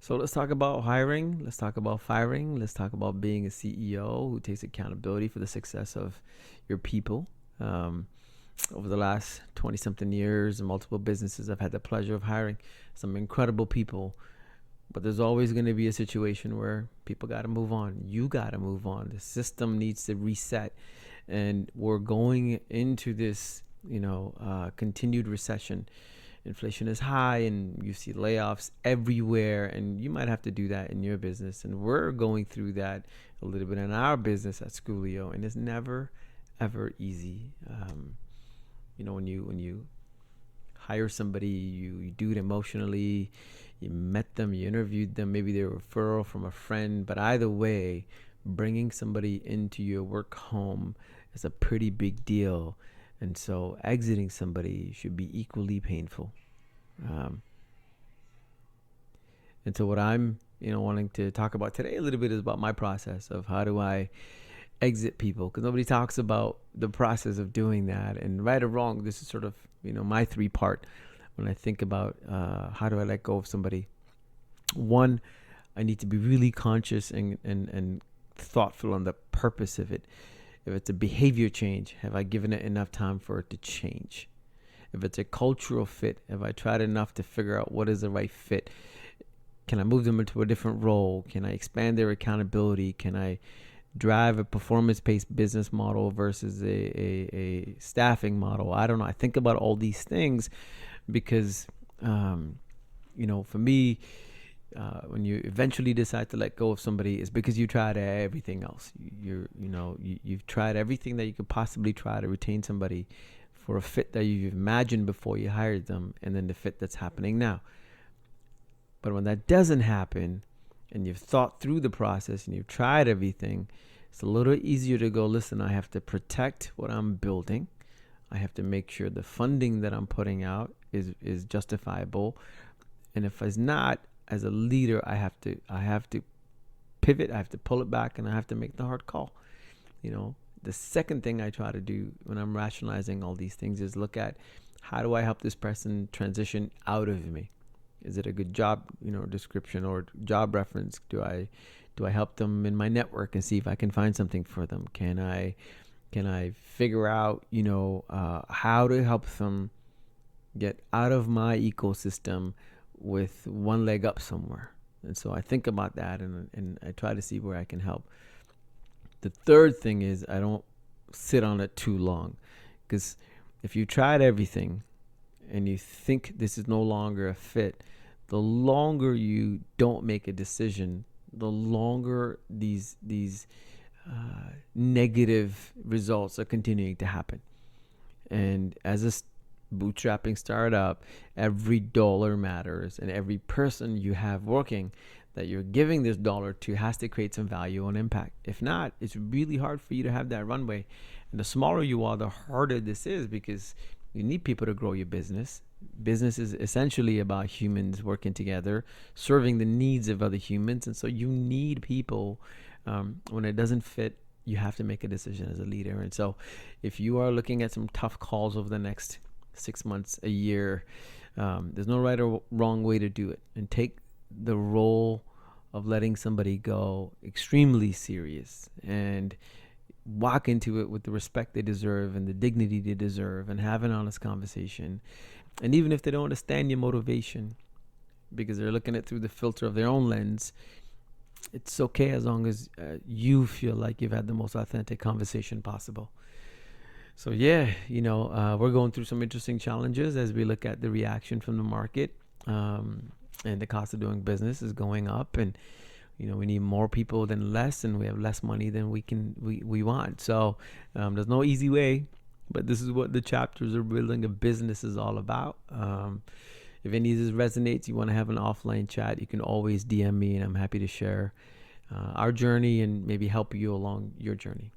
So let's talk about hiring. Let's talk about firing. Let's talk about being a CEO who takes accountability for the success of your people. Um, Over the last 20 something years and multiple businesses, I've had the pleasure of hiring some incredible people. But there's always going to be a situation where people got to move on. You got to move on. The system needs to reset. And we're going into this, continued recession. Inflation is high and you see layoffs everywhere, and you might have to do that in your business. And we're going through that a little bit in our business at Schoolio, and it's never ever easy. When you hire somebody, you do it emotionally. You met them, you interviewed them, maybe they're a referral from a friend, but either way, bringing somebody into your work home is a pretty big deal. And so exiting somebody should be equally painful. Um, and so what I'm, wanting to talk about today a little bit is about my process of how do I exit people, because nobody talks about the process of doing that. And right or wrong, this is sort of, my three part when I think about how do I let go of somebody. One, I need to be really conscious and thoughtful on the purpose of it. If it's a behavior change, have I given it enough time for it to change? If it's a cultural fit, have I tried enough to figure out what is the right fit? Can I move them into a different role? Can I expand their accountability? Can I drive a performance-based business model versus a staffing model? I don't know. I think about all these things because, for me, when you eventually decide to let go of somebody, it's because you tried everything else. You've tried everything that you could possibly try to retain somebody for a fit that you've imagined before you hired them, and then the fit that's happening now. But when that doesn't happen, and you've thought through the process and you've tried everything, it's a little easier to go, listen, I have to protect what I'm building. I have to make sure the funding that I'm putting out is justifiable. And if it's not, as a leader, I have to pivot, I have to pull it back, and I have to make the hard call. The second thing I try to do when I'm rationalizing all these things is look at how do I help this person transition out of me? Is it a good job, description or job reference? Do I help them in my network and see if I can find something for them? Can I figure out, how to help them get out of my ecosystem with one leg up somewhere? And so I think about that and I try to see where I can help. The third thing is I don't sit on it too long, because if you tried everything and you think this is no longer a fit, the longer you don't make a decision, the longer these negative results are continuing to happen. And as a bootstrapping startup, every dollar matters, and every person you have working that you're giving this dollar to has to create some value and impact. If not, it's really hard for you to have that runway. And the smaller you are, the harder this is, because you need people to grow your business. Business is essentially about humans working together, serving the needs of other humans. And so you need people. When it doesn't fit, you have to make a decision as a leader. And so if you are looking at some tough calls over the next 6 months, a year, there's no right or wrong way to do it. And take the role of letting somebody go extremely serious, and walk into it with the respect they deserve and the dignity they deserve, and have an honest conversation. And even if they don't understand your motivation, because they're looking at it through the filter of their own lens, it's okay as long as you feel like you've had the most authentic conversation possible. So yeah, we're going through some interesting challenges as we look at the reaction from the market, and the cost of doing business is going up, and we need more people than less, and we have less money than we want. So there's no easy way, but this is what the chapters of building a business is all about. If any of this resonates, you want to have an offline chat, you can always DM me, and I'm happy to share our journey and maybe help you along your journey.